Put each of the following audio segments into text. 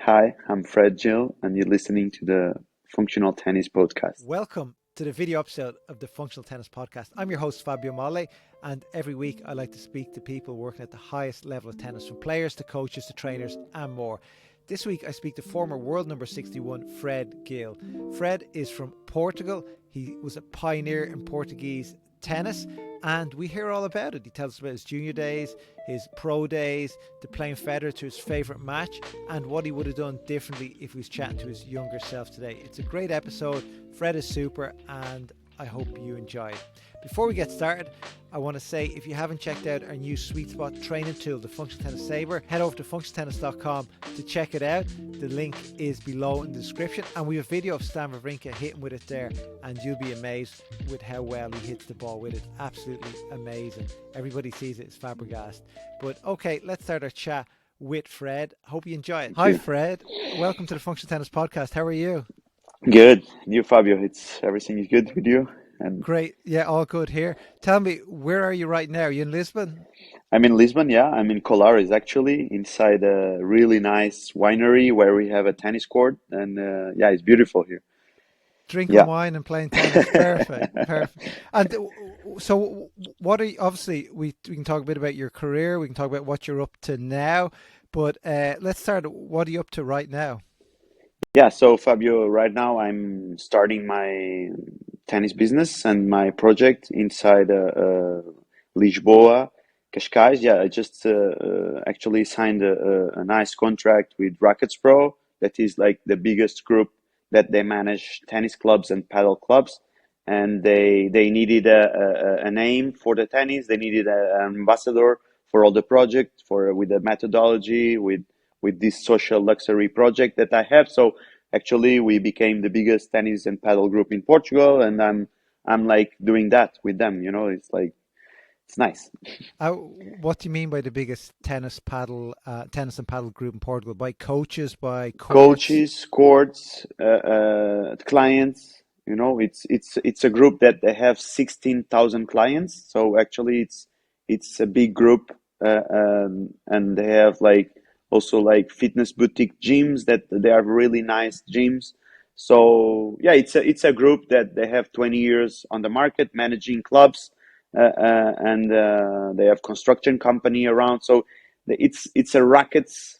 Hi, I'm Fred Gil, and you're listening to the Functional Tennis Podcast. Welcome to the video episode of the Functional Tennis Podcast. I'm your host, Fabio Molle, and every week I like to speak to people working at the highest level of tennis, from players to coaches to trainers and more. This week I speak to former world number 61, Fred Gil. Fred is from Portugal. He was a pioneer in Portuguese tennis, and we hear all about it. He tells us about his junior days, his pro days, to playing Federer to his favourite match, and what he would have done differently if he was chatting to his younger self today. It's a great episode. Fred is super, and I hope you enjoy it. Before we get started, I want to say, if you haven't checked out our new sweet spot training tool, the Functional Tennis Saber, head over to functionaltennis.com to check it out. The link is below in the description, and we have a video of Stan Wawrinka hitting with it there, and you'll be amazed with how well he hits the ball with it. Absolutely amazing. Everybody sees it, it's Fabregas. But okay, let's start our chat with Fred. Hope you enjoy it. Hi Fred, welcome to the Functional Tennis Podcast. How are you? Good. And you, Fabio, it's everything is good with you? And Great. Yeah, all good here. Tell me, where are you right now? Are you in Lisbon? I'm in Lisbon, yeah. I'm in Colares, actually, inside a really nice winery where we have a tennis court. And yeah, it's beautiful here. Drinking Yeah. wine and playing tennis. Perfect. Perfect. And so what are you, obviously we can talk a bit about your career. We can talk about what you're up to now, but let's start. What are you up to right now? Yeah, so Fabio, right now I'm starting my tennis business and my project inside Lisboa, Cascais. Yeah, I just actually signed a nice contract with Rackets Pro. That is like the biggest group that they manage tennis clubs and paddle clubs. And they needed a name for the tennis. They needed an ambassador for all the project for with the methodology with this social luxury project that I have. So actually, we became the biggest tennis and paddle group in Portugal, and I'm like doing that with them. You know, it's like it's nice. What do you mean by the biggest tennis and paddle group in Portugal? By coaches, by courts? Coaches, courts, clients. You know, it's a group that they have 16,000 clients. So actually, it's a big group, and they have like also like fitness boutique gyms that they are really nice gyms. So yeah, it's a group that they have 20 years on the market managing clubs, and they have construction company around. So it's a rackets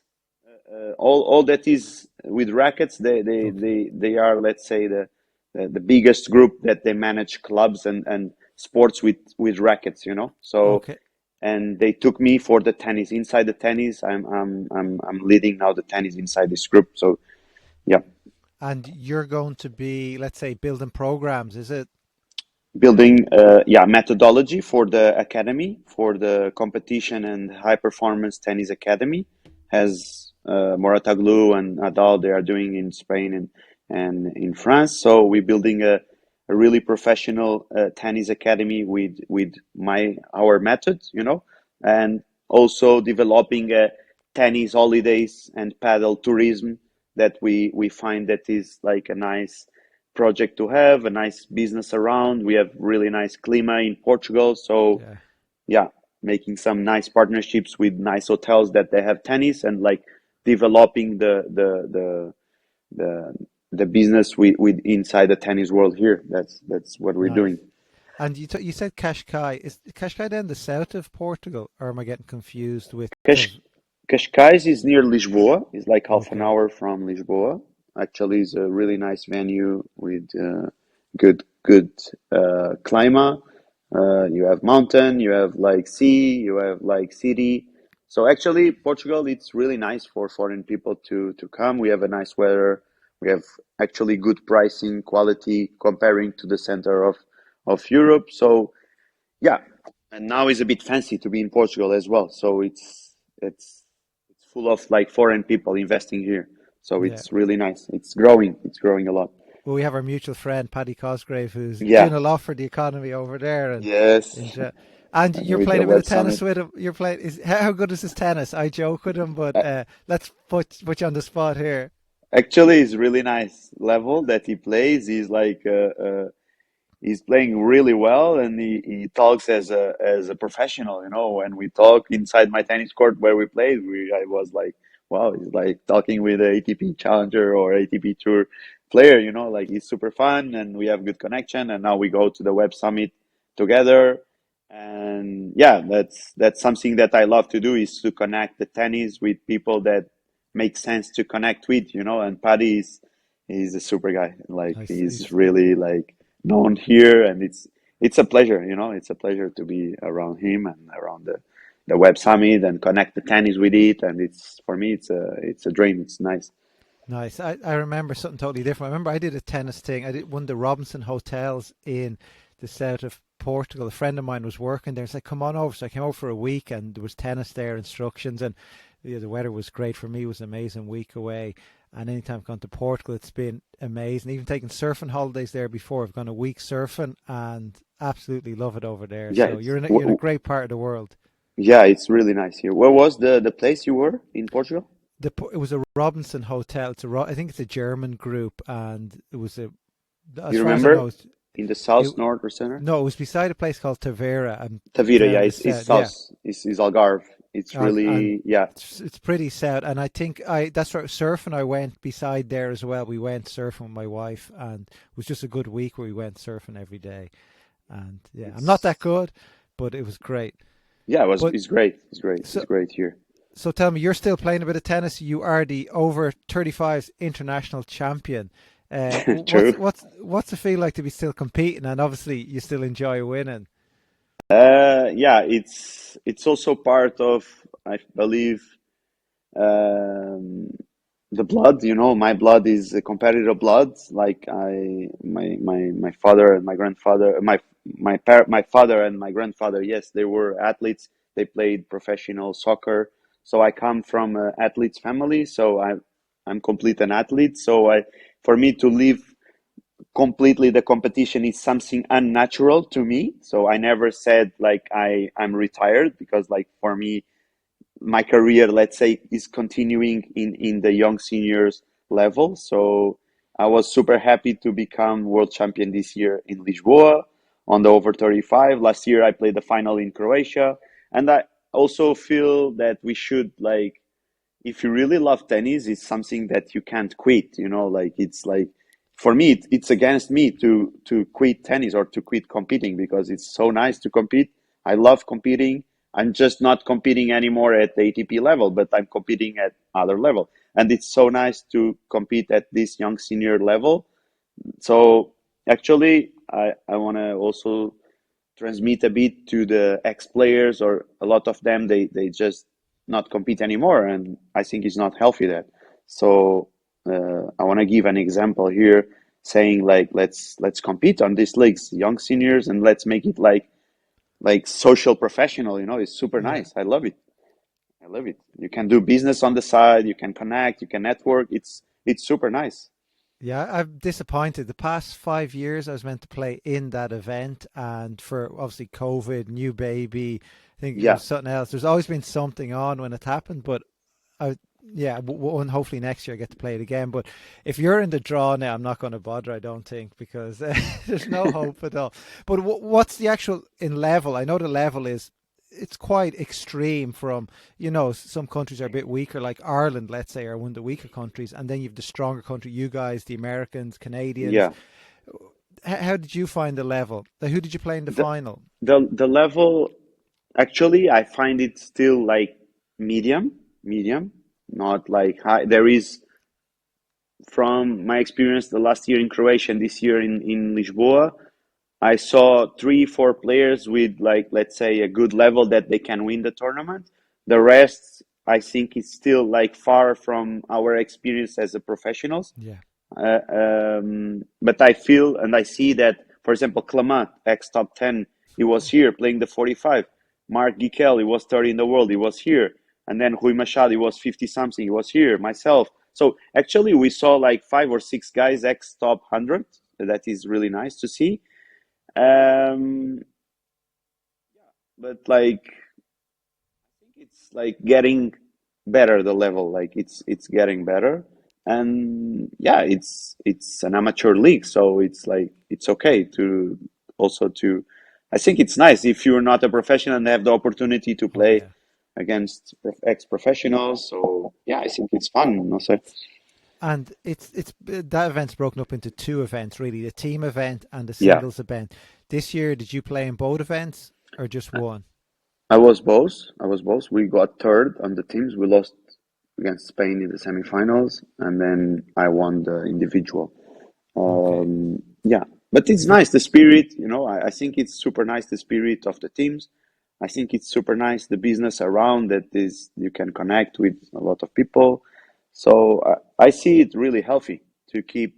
all that is with rackets Okay. they are, let's say, the biggest group that they manage clubs and sports with rackets, you know. So Okay. and they took me for the tennis. Inside the tennis, I'm leading now the tennis inside this group. So yeah, And you're going to be, let's say, building programs, is it? building yeah, methodology for the academy, for the competition and high performance tennis academy, has Morataglu and Nadal, they are doing in Spain and in France. So we're building a really professional tennis academy with my our method, you know, and also developing tennis holidays and paddle tourism that we find that is like a nice project to have, a nice business around. We have really nice clima in Portugal. So Yeah. yeah, making some nice partnerships with nice hotels that they have tennis and like developing the the business with inside the tennis world here. That's what we're Nice. doing. And you said Cascais. Is Cascais down the south of Portugal, or am I getting confused with? Cas- Because Cascais is near Lisboa. It's like half an okay, hour from Lisboa. Actually, it's a really nice venue with good climate. You have mountain, you have like sea, you have like city. So actually, Portugal, it's really nice for foreign people to come. We have a nice weather. We have actually good pricing, quality comparing to the center of Europe. So yeah, and now it's a bit fancy to be in Portugal as well. So it's full of like foreign people investing here. So yeah. it's really nice. It's growing. It's growing a lot. Well, we have our mutual friend Paddy Cosgrave, who's Yeah. doing a lot for the economy over there, and Yes. in, and And you're with playing the a bit of Web tennis Summit. with him. You're playing. Is how good is his tennis? I joke with him, but let's put you on the spot here. Actually, it's really nice level that he plays. He's playing really well, and he talks as a professional. You know, when we talk inside my tennis court where we played, I was like, wow, it's like talking with a ATP challenger or ATP Tour player, like it's super fun and we have good connection. And now we go to the Web Summit together. And yeah, that's something that I love to do is to connect the tennis with people that make sense to connect with, and Paddy is a super guy. Like he's He's really like known here, and it's a pleasure, it's a pleasure to be around him and around the Web Summit and connect the tennis with it. And it's for me, it's a dream. It's nice. nice. I remember something totally different. I remember I did a tennis thing. I did one of the Robinson hotels in the south of Portugal. A friend of mine was working there. It's like, come on over. So I came over for a week, and there was tennis there, instructions, and yeah, the weather was great for me. It was an amazing week away. And anytime I've gone to Portugal, it's been amazing. Even taking surfing holidays there before, I've gone a week surfing and absolutely love it over there. Yeah, So it's you're in a great part of the world. yeah, it's really nice here. Where was the place you were in Portugal? It was a Robinson hotel. I think it's a German group, and it was as You far as I know, remember in the it south, north, or center? no, it was beside a place called Tavera, and Tavira, down yeah, the it's south. Yeah, south. It's Algarve. It's and really, yeah. it's pretty sad. And I think I that's right. Surfing, I went beside there as well. We went surfing with my wife, and it was just a good week where we went surfing every day. And yeah, I'm not that It's good, but it was great. yeah, But it's great. It's great. It's so great here. so tell me, you're still playing a bit of tennis. You are the over 35s international champion. True. What's it feel like to be still competing? And obviously, you still enjoy winning. Yeah, it's also part of, I believe, um, the blood. My blood is a competitive blood. Like my father and my grandfather, my father and my grandfather. Yes, they were athletes. They played professional soccer. So I come from an athlete's family. So I'm complete an athlete. So for me to live completely the competition is something unnatural to me. So I never said like I'm retired, because like for me my career, let's say, is continuing in the young seniors level. So I was super happy to become world champion this year in Lisboa on the over 35. Last year I played the final in Croatia, and I also feel that we should, like, if you really love tennis, it's something that you can't quit. Like it's like, for me, it's against me to quit tennis or to quit competing, because it's so nice to compete. I love competing. I'm just not competing anymore at the ATP level, but I'm competing at other level, and it's so nice to compete at this young senior level. So actually, I want to also transmit a bit to the ex players, or a lot of them, they just not compete anymore, and I think it's not healthy that. So I want to give an example here, saying like, let's compete on these leagues, young seniors, and let's make it like social professional. It's super Yeah. nice. I love it. I love it. You can do business on the side, you can connect, you can network. It's super nice. Yeah, I'm disappointed. The past 5 years, I was meant to play in that event, and for obviously COVID, new baby, I think it Yeah. was something else. There's always been something on when it happened, but I, yeah, and hopefully next year I get to play it again. But if you're in the draw now, I'm not going to bother. I don't think, because there's no hope at all. But what's the actual in level? I know the level is it's quite extreme. From some countries are a bit weaker, like Ireland, let's say, are one of the weaker countries, and then you've the stronger country, you guys, the Americans, Canadians. Yeah. How did you find the level? Who did you play in the the final? the level, actually, I find it still like medium, not like high. There is, from my experience, the last year in Croatia and this year in Lisboa, I saw three, four players with, like, let's say, a good level that they can win the tournament. The rest, I think, is still like far from our experience as a professionals. Yeah, But I feel and I see that, for example, Clement, ex top 10, he was here playing the 45. Mark Gikel, he was 30 in the world, he was here. And then Rui Machado, he was 50 something, he was here. Myself. So actually, we saw like five or six guys ex top 100. That is really nice to see. Um, but like, it's like getting better, the level, like it's getting better. And yeah, it's an amateur league, so it's like it's okay to also to I think it's nice if you're not a professional and have the opportunity to oh play yeah, against ex-professionals. So yeah, I think it's fun. Also, And it's that event's broken up into two events really: the team event and the yeah, singles event. This year, did you play in both events or just one? I was both. I was both. We got third on the teams. We lost against Spain in the semifinals, and then I won the individual. Okay. Yeah, but it's So nice the spirit. I think it's super nice the spirit of the teams. I think it's super nice the business around that is you can connect with a lot of people. So I see it really healthy to keep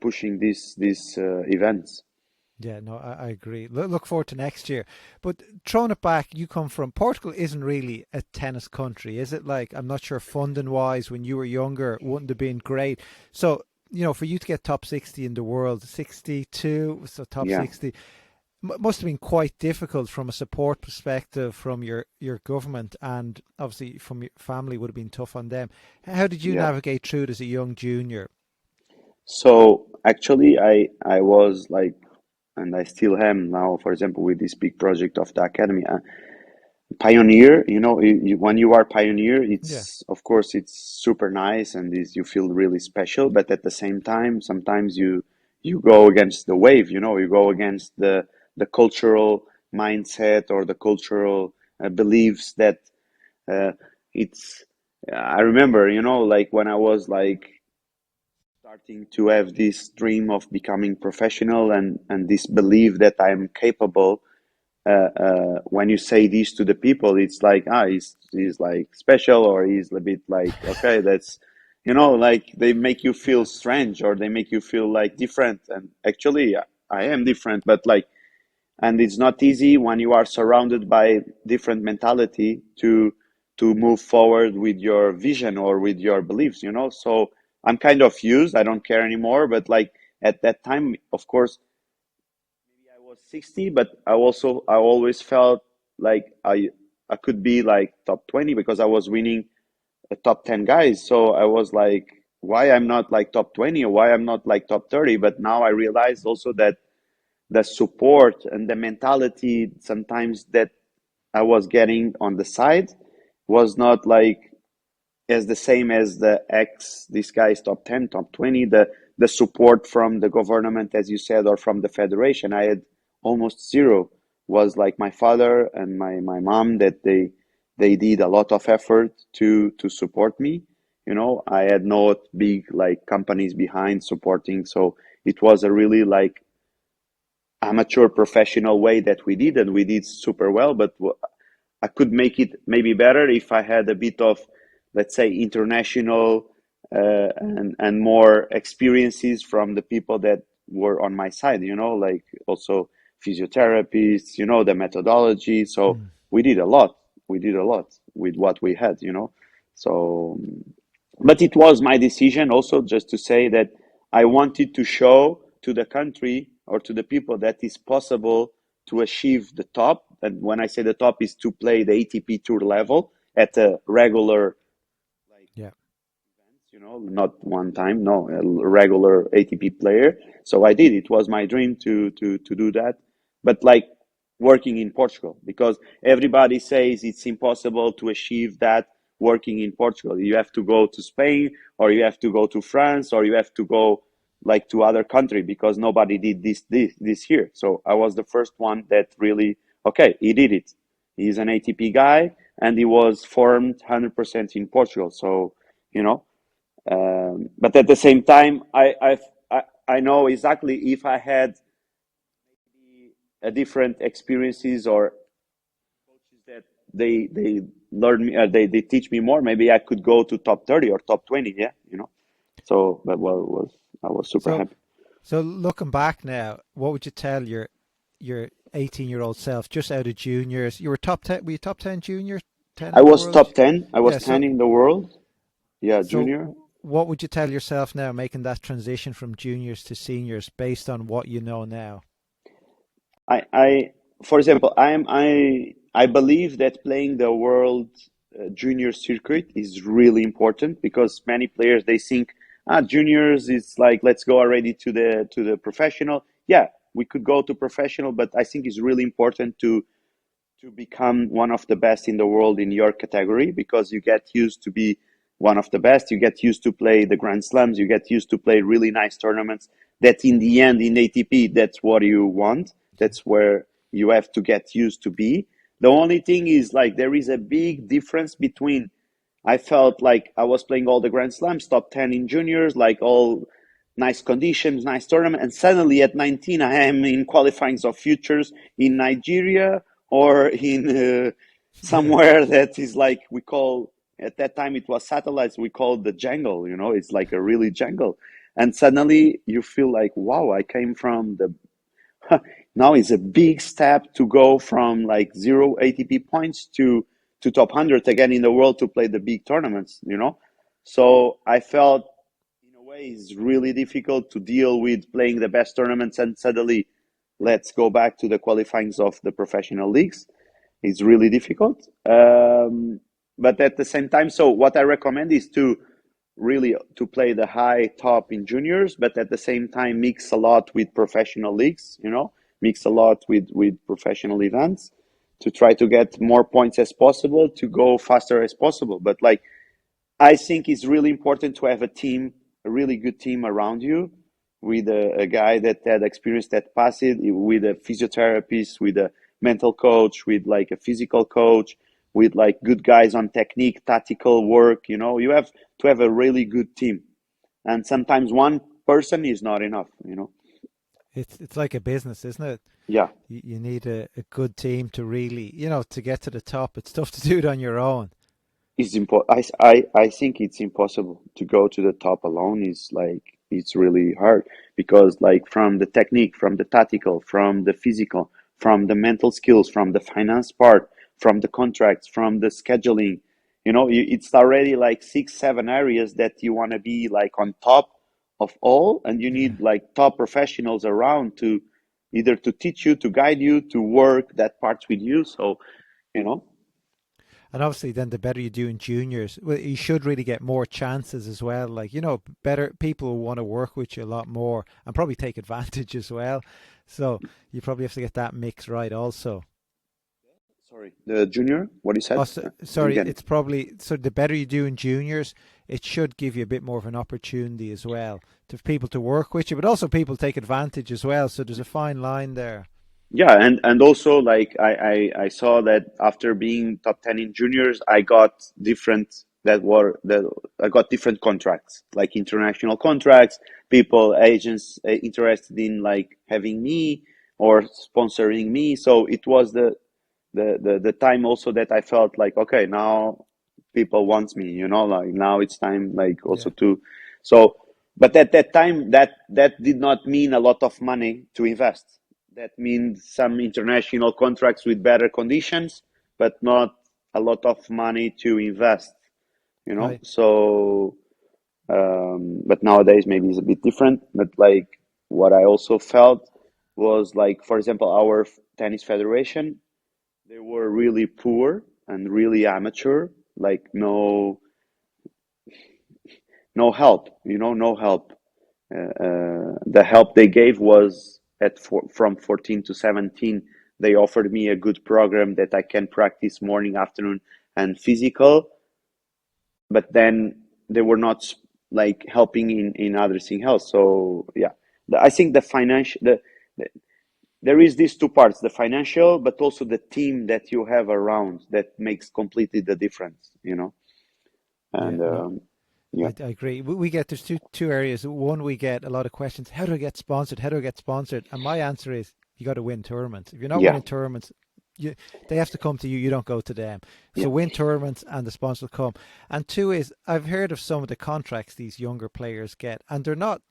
pushing these events. yeah, no, I agree. Look forward to next year. But throwing it back, you come from Portugal. Isn't really a tennis country, is it? Like, I'm not sure funding wise when you were younger, it wouldn't have been great. So for you to get top 60 in the world, 62, so top Yeah, 60, must have been quite difficult from a support perspective from your government, and obviously from your family would have been tough on them. How did you yeah. navigate through it as a young junior? So actually, I was like, and I still am now. For example, with this big project of the academy. Pioneer, when you are pioneer, Yeah, it's of course it's super nice and is you feel really special, but at the same time sometimes you go against the wave, you go against the cultural mindset or the cultural beliefs that uh, it's I remember, like when I was like starting to have this dream of becoming professional and this belief that I'm capable. When you say this to the people, it's like, he's like special, or he's a bit like, okay, that's, like they make you feel yeah, strange or they make you feel like different. And actually, I am different, but like, and it's not easy when you are surrounded by different mentality to move forward with your vision or with your beliefs. So I'm kind of used. I don't care anymore. But like at that time, of course, I was 60, but I always felt like I could be like top 20 because I was winning a top 10 guys. So I was like, why I'm not like top 20 or why I'm not like top 30? But now I realized also that the support and the mentality sometimes that I was getting on the side was not like as the same as this guy's top 10, top 20, the support from the government, as you said, or from the federation. I had almost zero. Was like my father and my mom that they did a lot of effort to support me. I had no big like companies behind supporting. So it was a really like amateur professional way that we did, and we did super well. But I could make it maybe better if I had a bit of, let's say, international and more experiences from the people that were on my side. Like also physiotherapists. The methodology. So mm, we did a lot. We did a lot with what we had. So, but it was my decision also just to say that I wanted to show to the country or to the people that it's possible to achieve the top. And when I say the top is to play the ATP Tour level at a regular, like, yeah. not one time, no, a regular ATP player. So I did. It was my dream to do that. But like working in Portugal, because everybody says it's impossible to achieve that working in Portugal. You have to go to Spain, or you have to go to France, or you have to go like to other country because nobody did this here. So I was the first one that really, okay, he did it. He's an ATP guy, and he was formed 100% in Portugal. So you know but at the same time, I know exactly if I had a different experiences or coaches that they learn me, they teach me more. Maybe I could go to top 30 or top 20. Yeah. So that was I was super So happy. so looking back now, what would you tell your 18-year-old self just out of juniors? You were top 10. Were you top 10 junior 10 I in the was world? top 10. I was Yeah. 10 in the world. Yeah, So junior. what would you tell yourself now, making that transition from juniors to seniors, based on what you know now? I for example, I believe that playing the world junior circuit is really important because many players they think juniors is like let's go already to the professional. Yeah, we could go to professional, but I think it's really important to to become one of the best in the world in your category, because you get used to be one of the best. You get used to play the Grand Slams. You get used to play really nice tournaments. That in the end, in ATP, that's what you want. That's where you have to get used to be. The only thing is, like, there is a big difference between, I felt like I was playing all the Grand Slams, top 10 in juniors, like all nice conditions, nice tournament. And suddenly at 19, I am in qualifyings of futures in Nigeria or in somewhere that is like, we call, at that time it was satellites, we called the jungle, it's like a really jungle. And suddenly you feel like, wow, I came from the now it's a big step to go from like zero ATP points to top 100 again in the world to play the big tournaments. So I felt in a way it's really difficult to deal with playing the best tournaments and suddenly let's go back to the qualifyings of the professional leagues. It's really difficult. But at the same time, so what I recommend is to really to play the high top in juniors, but at the same time mix a lot with professional leagues, mix a lot with professional events to try to get more points as possible, to go faster as possible. But like, I think it's really important to have a team, a really good team around you, with a guy that had experience, that passed it, with a physiotherapist, with a mental coach, with like a physical coach, with like good guys on technique, tactical work. You have to have a really good team, and sometimes one person is not enough. It's like a business, isn't it? Yeah. You need a good team to really, to get to the top. It's tough to do it on your own. I think it's impossible to go to the top alone. Is like, it's really hard, because like, from the technique, from the tactical, from the physical, from the mental skills, from the finance part, from the contracts, from the scheduling, it's already like 6 7 areas that you want to be like on top of all, and you Yeah. need like top professionals around to either to teach you, to guide you, to work that part with you. So you know And obviously, then the better you do in juniors, well, you should really get more chances as well. Like, better people will want to work with you a lot more and probably take advantage as well. So you probably have to get that mix right also. Sorry, the junior, what you said? Oh, Didn't sorry, get it. it's probably so the better you do in juniors, it should give you a bit more of an opportunity as well to people to work with you, but also people take advantage as well. So there's a fine line there. Yeah, and also like, I saw that after being top 10 in juniors, I got different contracts, like international contracts, people, agents interested in like having me or sponsoring me. So it was the time also that I felt like, okay, now people wants me, like now it's time, like, also Yeah. to, so, but at that time, that did not mean a lot of money to invest. That means some international contracts with better conditions, but not a lot of money to invest. Right. So, but nowadays maybe it's a bit different. But like, what I also felt was like, for example, our tennis federation, they were really poor and really amateur, like no help, no help. The help they gave was from 14 to 17. They offered me a good program that I can practice morning, afternoon, and physical, but then they were not like helping in other thing else. So yeah, I think the there is these two parts: the financial, but also the team that you have around, that makes completely the difference. Yeah. And No, yeah, I agree. We get there's two areas. One, we get a lot of questions. How do I get sponsored? How do I get sponsored? And my answer is you got to win tournaments. If you're not yeah, winning tournaments, they have to come to you. You don't go to them. yeah. So win tournaments, and the sponsors will come. And two is I've heard of some of the contracts these younger players get, and they're not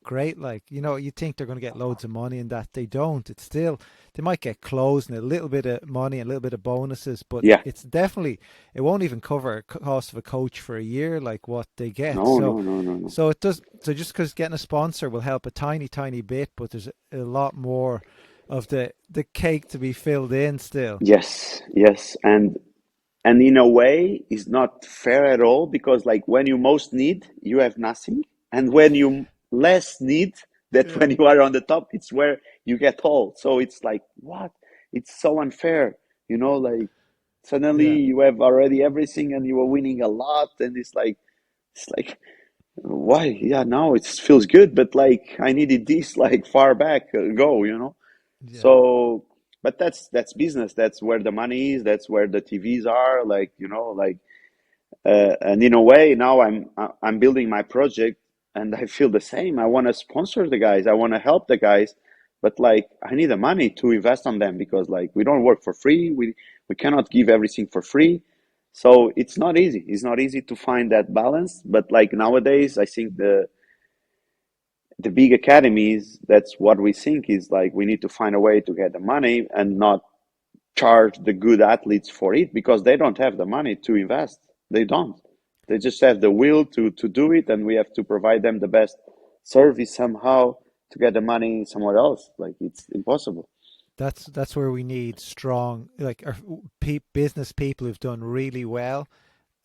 great. Like, you think they're going to get loads of money, and that they don't. It's still, they might get clothes and a little bit of money and a little bit of bonuses, but Yeah. it's definitely, it won't even cover a cost of a coach for a year, like what they get. No, So, no, no, no, no. so it does. So just because getting a sponsor will help a tiny, tiny bit, but there's a lot more of the cake to be filled in still. Yes, yes. And in a way, it's not fair at all, because like, when you most need, you have nothing. And when you less need, that Yeah. when you are on the top, it's where you get all. So it's like, what? It's so unfair. Like suddenly Yeah. you have already everything and you are winning a lot, and it's like why? Yeah, now it feels good, but like I needed this like far back ago. Yeah. So, but that's business. That's where the money is. That's where the TVs are. And in a way, now I'm building my project, and I feel the same. I want to sponsor the guys. I want to help the guys, but like I need the money to invest on them because like we don't work for free. We cannot give everything for free. So it's not easy. It's not easy to find that balance. But like nowadays, I think the big academies, that's what we think is like we need to find a way to get the money and not charge the good athletes for it because they don't have the money to invest. They don't. They just have the will to do it, and we have to provide them the best service somehow to get the money somewhere else. Like it's impossible. That's where we need strong, like business people who've done really well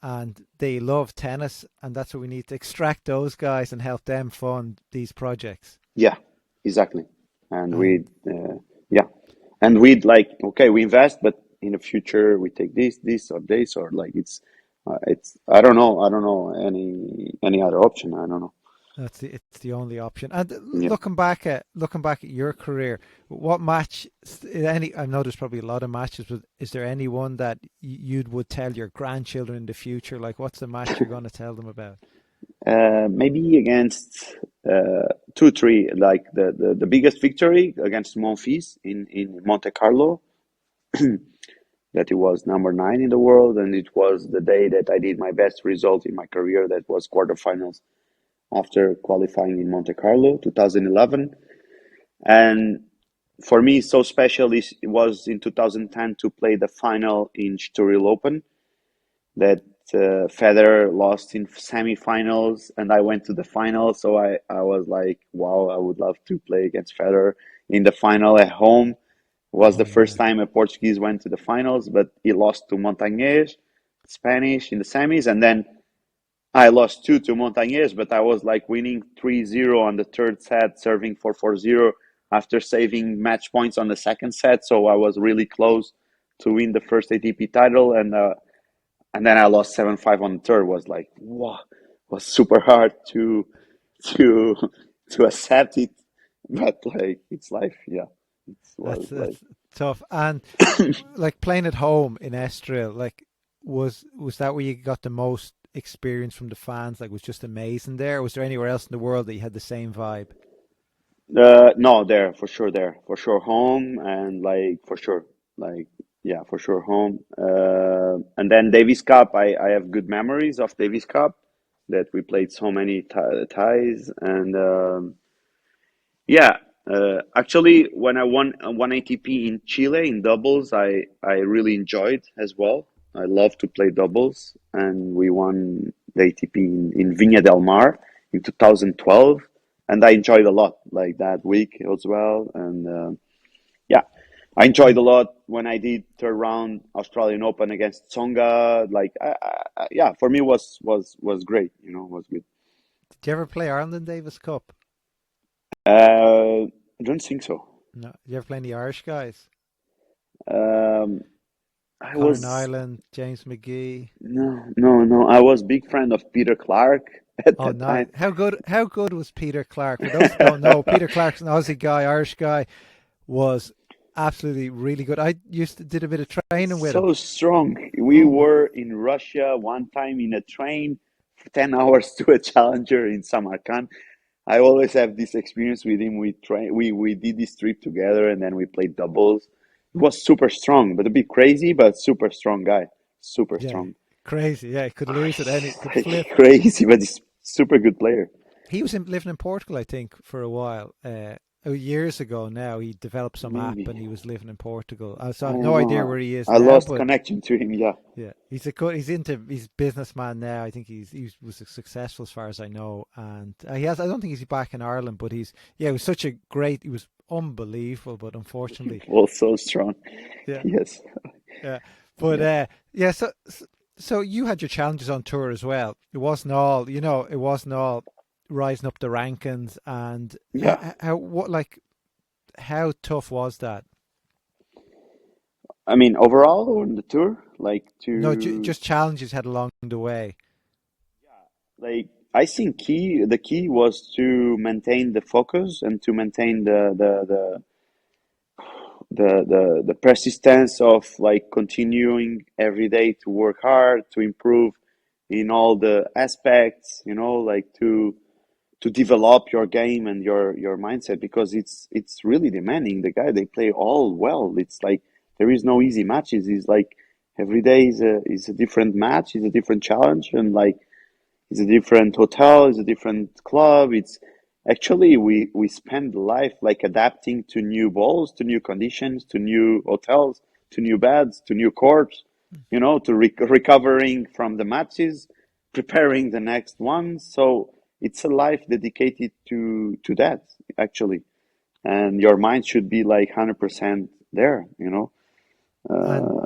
and they love tennis, and that's what we need to extract those guys and help them fund these projects. Yeah, exactly. And And yeah, and we'd like, okay, we invest, but in the future we take this or this, or like it's I don't know any other option. I don't know. it's the only option. And Yeah. looking back at your career, what match? Any? I know there's probably a lot of matches, but is there any one that you would tell your grandchildren in the future? Like, what's the match you're going to tell them about? Maybe against 2-3, like the biggest victory against Monfils in Monte-Carlo, that it was number 9 in the world, and it was the day that I did my best result in my career. That was quarterfinals after qualifying in Monte-Carlo, 2011. And for me, so special is it was in 2010 to play the final in Estoril Open that Federer lost in semifinals, and I went to the final. So I was like, wow, I would love to play against Federer in the final at home. It was Oh the first yeah. time a Portuguese went to the finals, but he lost to Montañez, Spanish in the semis, and then I lost two to Montañez, but I was like winning 3-0 on the third set, serving for 4-0 after saving match points on the second set. So I was really close to win the first ATP title, and then I lost 7-5 on the third. Was like, wow, was super hard to to accept it, but like it's life. Yeah, it was like That's tough. And like playing at home in Estoril, like was that where you got the most experience from the fans? Like was just amazing there? Or was there anywhere else in the world that you had the same vibe? no, there for sure home, and like for sure like yeah, for sure home. And then Davis Cup, I have good memories of Davis Cup that we played so many ties. And yeah, actually, when I won one ATP in Chile in doubles, I really enjoyed as well. I love to play doubles, and we won the ATP in Viña del Mar in 2012, and I enjoyed a lot like that week as well. And yeah, I enjoyed a And lot when I did third round Australian Open against Tsonga. Like, yeah, for me was great. Was good. did you ever play Ireland Davis Cup? I don't think so. No. Did you ever play any Irish guys? Um, I Conor was Nyland, James McGee. no. I was big fan of Peter Clark at Oh, that nice. time. How good was Peter Clark? For those that don't know, Peter Clark's an Aussie guy, Irish guy, was absolutely really good. I used to did a bit of training with him. So strong. We Oh my, were in Russia one time in a train for 10 hours to a challenger in Samarkand. I always have this experience with him. We did this trip together, and then we played doubles. He was super strong, but a bit crazy, but super strong guy. Super yeah, strong. crazy. Yeah, could lose at any, could Like flip. crazy, but he's super good player. He was living in Portugal, I think, for a while. Years ago now, he developed some app and Maybe. he was living in Portugal. So I I've don't no idea know. where he is I now, lost but connection to him. Yeah. yeah, he's businessman now. I think he was successful as far as I know, and he has. I don't think he's back in Ireland, but he was such a great. He was unbelievable, but unfortunately, Also strong. yeah, Yes. yeah. But Yeah. yeah. So you had your challenges on tour as well. It wasn't all, it wasn't all rising up the rankings. And Yeah. how tough was that? I mean, overall on the tour, No, just challenges had along the way. I think the key was to maintain the focus and to maintain the persistence of like continuing every day to work hard to improve in all the aspects, like to develop your game and your mindset because it's really demanding. The guy they play all well. It's like there is no easy matches. It's like every day is a different match, is a different challenge, and like it's a different hotel, it's a different club. It's actually we spend life like adapting to new balls, to new conditions, to new hotels, to new beds, to new courts, to recovering from the matches, preparing the next one. So it's a life dedicated to that actually, and your mind should be like 100% there. And Uh,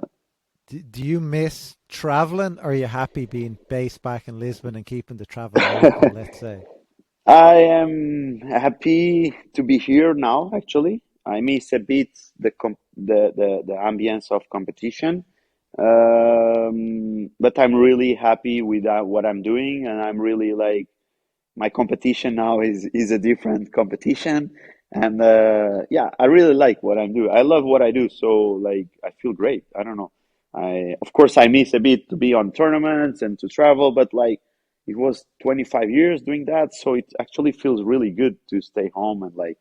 do you miss traveling, or are you happy being based back in Lisbon and keeping the travel local, let's say? I am happy to be here now, actually. I miss a bit the ambience of competition. But I'm really happy with what I'm doing, and I'm really like my competition now is a different competition, and yeah, I really like what I do. I love what I do, so like I feel great. I don't know. I Of course I miss a bit to be on tournaments and to travel, but like it was 25 years doing that, so it actually feels really good to stay home and like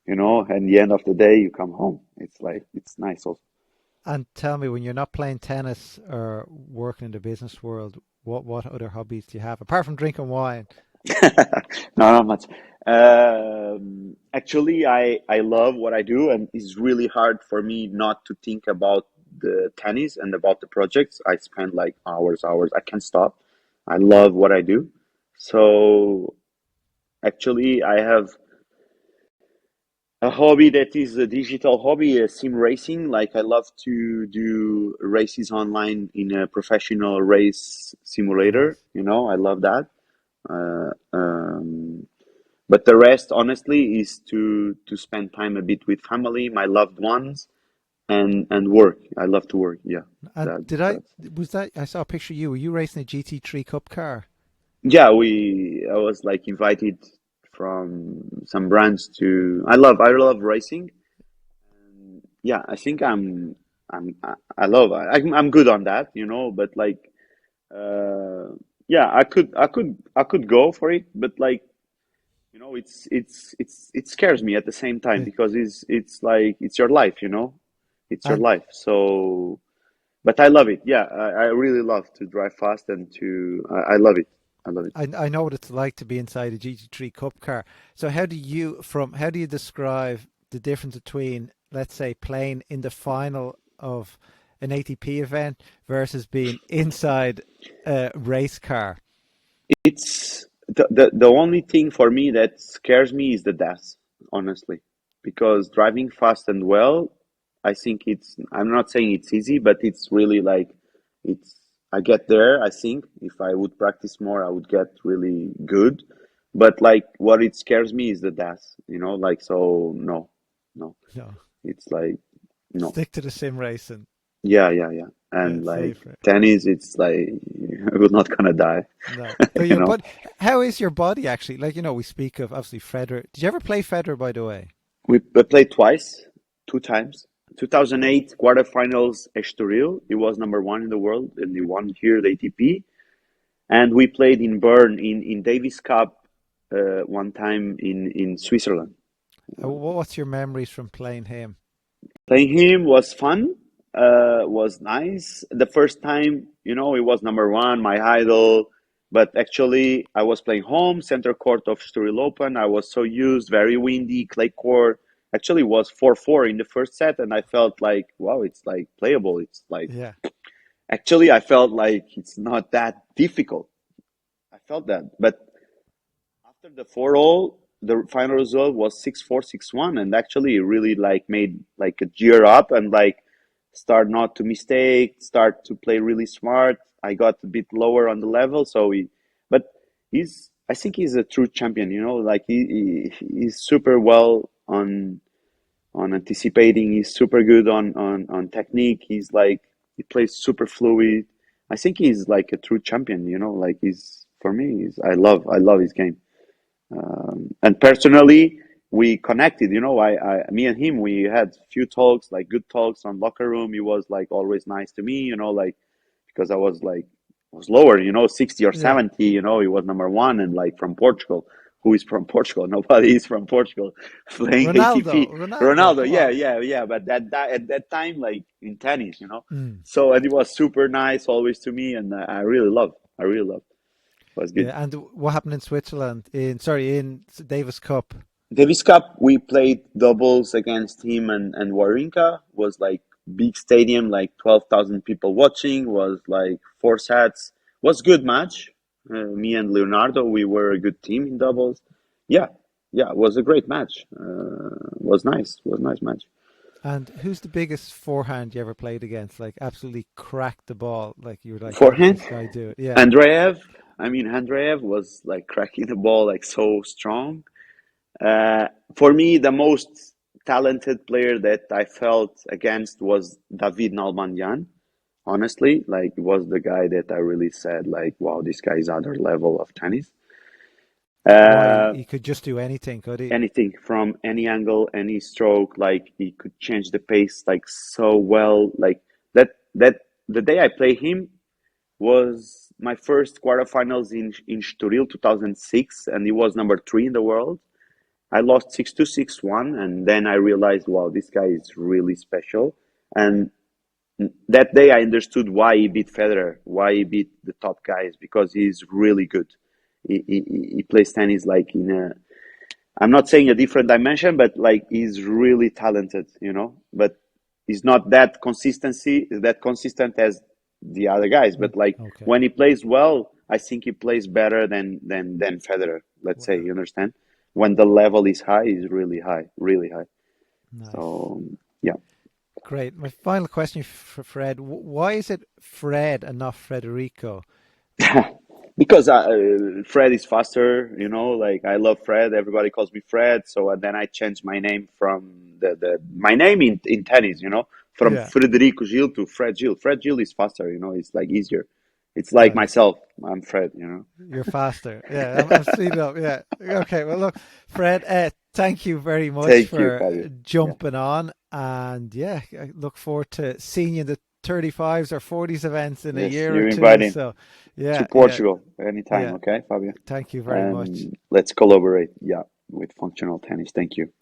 and the end of the day you come home. It's like it's nice also. And tell me, when you're not playing tennis or working in the business world, what other hobbies do you have apart from drinking wine? No, not much. Actually, I love what I do, and it's really hard for me not to think about the tennis and about the projects. I spend like hours. I can't stop. I love what I do. So actually, I have a hobby that is a digital hobby, sim racing. Like I love to do races online in a professional race simulator. Nice. I love that. Uh, um, But the rest, honestly, is to spend time a bit with family, my loved ones, and work. I love to work. Yeah, And that did I that's was that I saw a picture of you? Were you racing a GT3 Cup car? yeah. I was like invited from some brands to. I love racing. Yeah, I think I'm good on that. But like yeah, I could go for it, but like it scares me at the same time Yeah. because it's like it's your life. It's your And life. So, but I love it. Yeah, I really love to drive fast and I love it. I love it. I know what it's like to be inside a GT3 Cup car. So how do you describe the difference between, let's say, playing in the final of an ATP event versus being inside a race car? It's the only thing for me that scares me is the death, honestly, because driving fast and well, I think I'm not saying it's easy, but it's really like it's. I get there. I think if I would practice more, I would get really good. But like, what it scares me is the death. Like so. No, no. No, It's like no. stick to the sim racing. Yeah, yeah, yeah. Yeah, And like safer. tennis, it's like we're not gonna die. No, so You your know. body. How is your body actually? Like we speak of obviously Federer. Did you ever play Federer, by the way? We played twice, two times. 2008 quarterfinals Estoril. He was number one in the world, and he won here the ATP. And we played in Bern in Davis Cup one time in Switzerland. What's your memories from playing him? Playing him was fun. Was nice. The first time, he was number one, my idol. But actually, I was playing home, center court of Sturil Open. I was so used, very windy, clay court. Actually, it was 4-4 in the first set, and I felt like, wow, it's like playable. It's like, Yeah, actually, I felt like it's not that difficult. I felt that. But after the 4-all, the final result was 6-4, 6-1, and actually it really like made like a gear up and like start not to mistake, start to play really smart. I got a bit lower on the level, but I think he's a true champion. Like he's super well on anticipating. He's super good on technique. He's like he plays super fluid. I think he's like a true champion. Like he's for me. I love his game. And personally, we connected. Me and him, we had few talks, like good talks on locker room. He was like always nice to me. Like because I was lower. 60 or Yeah. 70. He was number one and like from Portugal. Who is from Portugal? Nobody is from Portugal playing Ronaldo. ATP. Ronaldo, Ronaldo, come yeah, on. yeah, yeah. But at that time, like in tennis. Mm. So and he was super nice always to me, and I really love. It was good. Yeah, and what happened in Switzerland? In Davis Cup. Davis Cup, we played doubles against him and Wawrinka. Was like big stadium, like 12,000 people watching. Was like four sets. Was good match. Me and Leonardo, we were a good team in doubles. Yeah, yeah, it was a great match. Was nice. Was nice match. And who's the biggest forehand you ever played against? Like absolutely cracked the ball. Like you were like, how does Forehand, this guy do it? Yeah. Andreev. I mean, Andreev was like cracking the ball like so strong. For me, the most talented player that I felt against was David Nalbandian. Honestly, like was the guy that I really said like, wow, this guy is other level of tennis. Why Uh, he could just do anything, could he? Anything from any angle, any stroke, like he could change the pace like so well. Like that the day I play him was my first quarterfinals in Estoril 2006, and he was number three in the world. I lost 6-2, 6-1, and then I realized, wow, this guy is really special. And that day I understood why he beat Federer, why he beat the top guys, because he's really good. He plays tennis like in a, I'm not saying a different dimension, but like he's really talented. But he's not that consistent as the other guys. But like Okay. when he plays well, I think he plays better than Federer. Let's say Wow. you understand. When the level is high, is really high, really high. Nice. So yeah. Great. My final question for Fred. Why is it Fred and not Frederico? Because Fred is faster, like I love Fred. Everybody calls me Fred. So and then I changed my name from my name in tennis, from Yeah. Frederico Gil to Fred Gil. Fred Gil is faster, it's like easier. It's like Nice. myself. I'm Fred. You're faster. Yeah, I'm speeding up. Yeah. Okay. Well, look, Fred, thank you very much Thank you, for Fabio. Yeah. jumping on. And yeah, I look forward to seeing you in the 35s or 40s events in a Yes, year or you're two. invited So, to yeah, yeah, Portugal anytime, yeah. okay, Fabio? Thank you very much. And let's collaborate, yeah, with functional tennis. Thank you.